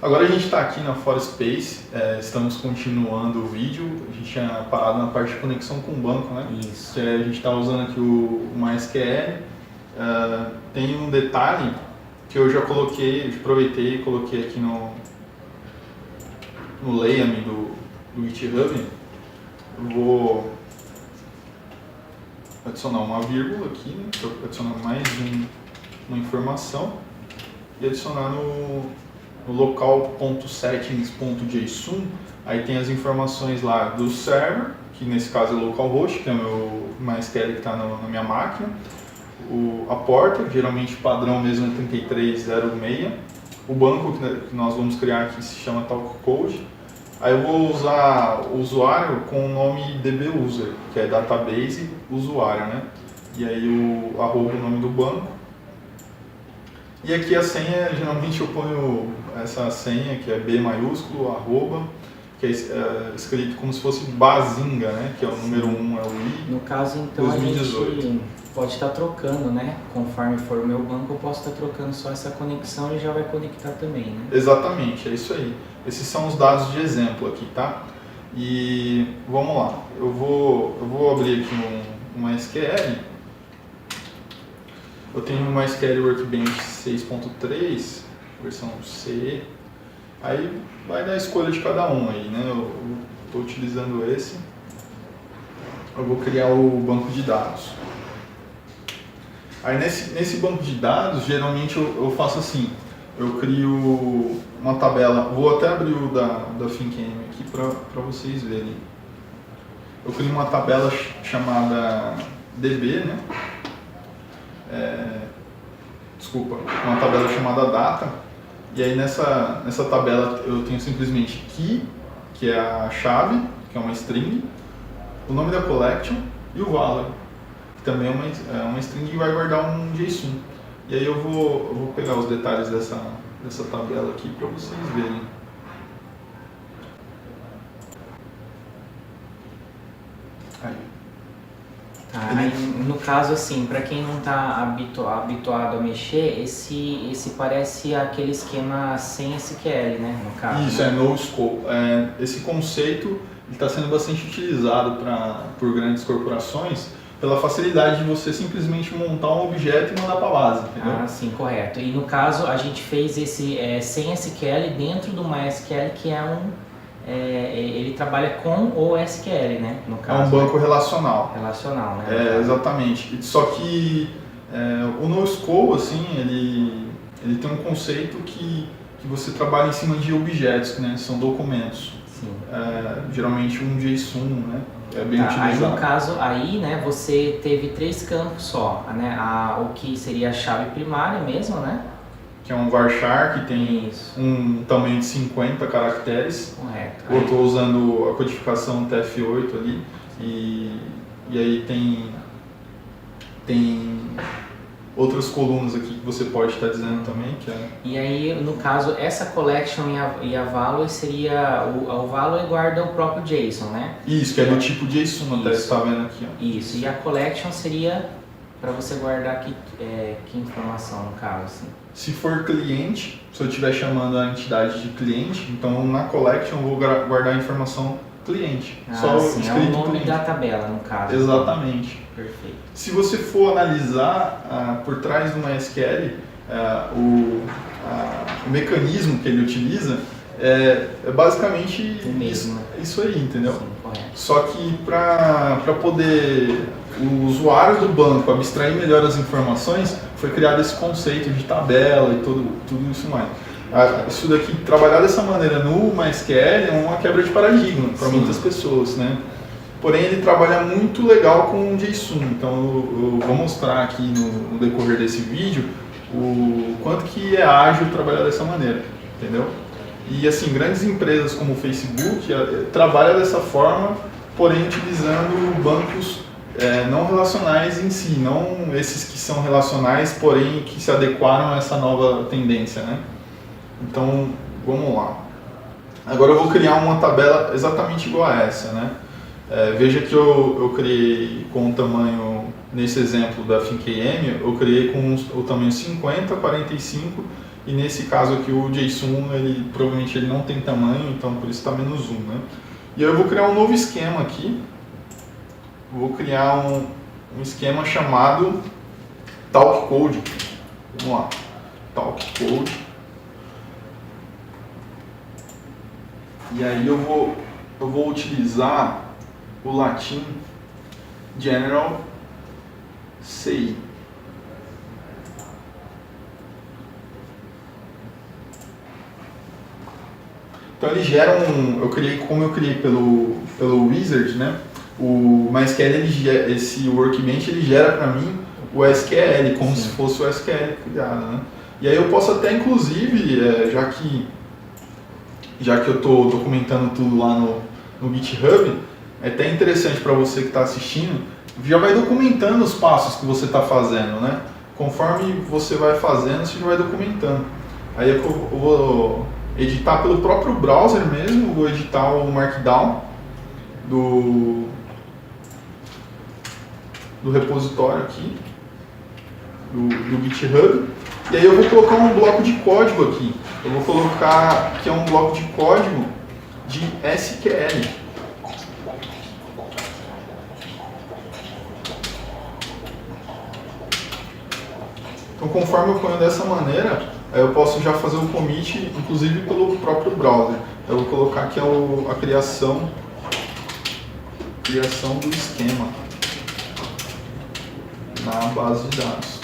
Agora a gente está aqui na Forespace, estamos continuando o vídeo. A gente tinha parado na parte de conexão com o banco, né? Isso. Que a gente está usando aqui o MySQL. Tem um detalhe que eu já coloquei, eu aproveitei e coloquei aqui no layame do GitHub. Eu vou adicionar uma vírgula aqui, né? Para adicionar mais uma informação e adicionar no local.settings.json. Aí tem as informações lá do server, que nesse caso é localhost, que é o meu MySQL que está na minha máquina. A porta, geralmente padrão mesmo é 3306. O banco que nós vamos criar aqui se chama talkcode. Aí eu vou usar o usuário com o nome dbuser, que é database usuário, né? E aí o arroba o nome do banco. E aqui a senha, geralmente eu ponho essa senha, que é B maiúsculo, arroba, que é escrito como se fosse Bazinga, né? Que é o número 1, é o I. No caso, então, 2018. a gente pode estar trocando, né? Conforme for o meu banco, eu posso estar trocando só essa conexão e já vai conectar também, né? Exatamente, é isso aí. Esses são os dados de exemplo aqui, tá? E vamos lá, eu vou abrir aqui um MySQL. Eu tenho um MySQL Workbench 6.3, versão C. Aí vai dar a escolha de cada um aí, né? Eu estou utilizando esse. Eu vou criar o banco de dados. Aí nesse banco de dados, geralmente eu faço assim. Eu crio uma tabela, vou até abrir o da ThinkM aqui para vocês verem. Eu crio uma tabela chamada DB, né? Desculpa, uma tabela chamada data. E aí nessa tabela eu tenho simplesmente key, que é a chave, que é uma string, o nome da collection e o valor, que também é uma string que vai guardar um JSON. E aí eu vou pegar os detalhes dessa tabela aqui para vocês verem. Aí. Aí, no caso, assim, para quem não está habituado a mexer, esse parece aquele esquema sem SQL, né? No caso. Isso, né? no scope. Esse conceito está sendo bastante utilizado por grandes corporações, pela facilidade de você simplesmente montar um objeto e mandar para a base, entendeu? Ah, sim, correto. E no caso, a gente fez esse sem SQL dentro do MySQL, que é ele trabalha com o SQL, né? No caso, é um banco relacional. Relacional, né? Exatamente. Só que o NoSQL, assim, ele tem um conceito que você trabalha em cima de objetos, né? São documentos. Sim. Geralmente um JSON, né? É bem utilizado. Aí no caso, né, você teve 3 campos só, né? O que seria a chave primária mesmo, né? Que é um varchar que tem Isso. um tamanho de 50 caracteres. Correto. Eu estou usando a codificação TF8 ali e aí tem outras colunas aqui que você pode estar dizendo também. E aí, no caso, essa collection e a value seria... O value guarda o próprio JSON, né? Isso, que é do tipo JSON, até você está vendo aqui. Ó. Isso, e a collection seria para você guardar que informação, no caso, assim? Se for cliente, se eu estiver chamando a entidade de cliente, então na collection eu vou guardar a informação cliente. Só sim, escrito é o nome cliente. da tabela, no caso. Exatamente. Perfeito. Se você for analisar por trás do MySQL, o mecanismo que ele utiliza é basicamente O mesmo. isso aí, entendeu? Sim, correto. Só que para poder o usuário do banco abstrair melhor as informações, foi criado esse conceito de tabela e tudo isso mais. Isso daqui, trabalhar dessa maneira no MySQL é uma quebra de paradigma para muitas pessoas, né? Porém, ele trabalha muito legal com o JSON, então eu vou mostrar aqui no decorrer desse vídeo o quanto que é ágil trabalhar dessa maneira, entendeu? E assim, grandes empresas como o Facebook trabalham dessa forma, porém utilizando bancos não relacionais em si, não esses que são relacionais, porém que se adequaram a essa nova tendência, né? Então, vamos lá. Agora eu vou criar uma tabela exatamente igual a essa, né? Veja que eu criei com o tamanho, nesse exemplo da ThinkM, eu criei com o tamanho 50, 45 e nesse caso aqui o JSON, provavelmente ele não tem tamanho, então por isso está -1, né? E aí eu vou criar um novo esquema aqui, vou criar um esquema chamado Talk Code. Vamos lá, Talk Code. E aí eu vou utilizar o latim General CI. Então ele gera como eu criei pelo Wizard, né? O MySQL, esse workbench, ele gera para mim o SQL, como se fosse o SQL criado, né? E aí eu posso até, inclusive, já que eu estou documentando tudo lá no GitHub, é até interessante para você que está assistindo, já vai documentando os passos que você está fazendo, né? Conforme você vai fazendo, você já vai documentando. Aí eu vou editar pelo próprio browser mesmo, vou editar o Markdown do repositório aqui, do GitHub. E aí eu vou colocar um bloco de código aqui. Eu vou colocar que é um bloco de código de SQL. Então, conforme eu ponho dessa maneira, aí eu posso já fazer o commit, inclusive pelo próprio browser. Eu vou colocar aqui a criação do esquema na base de dados.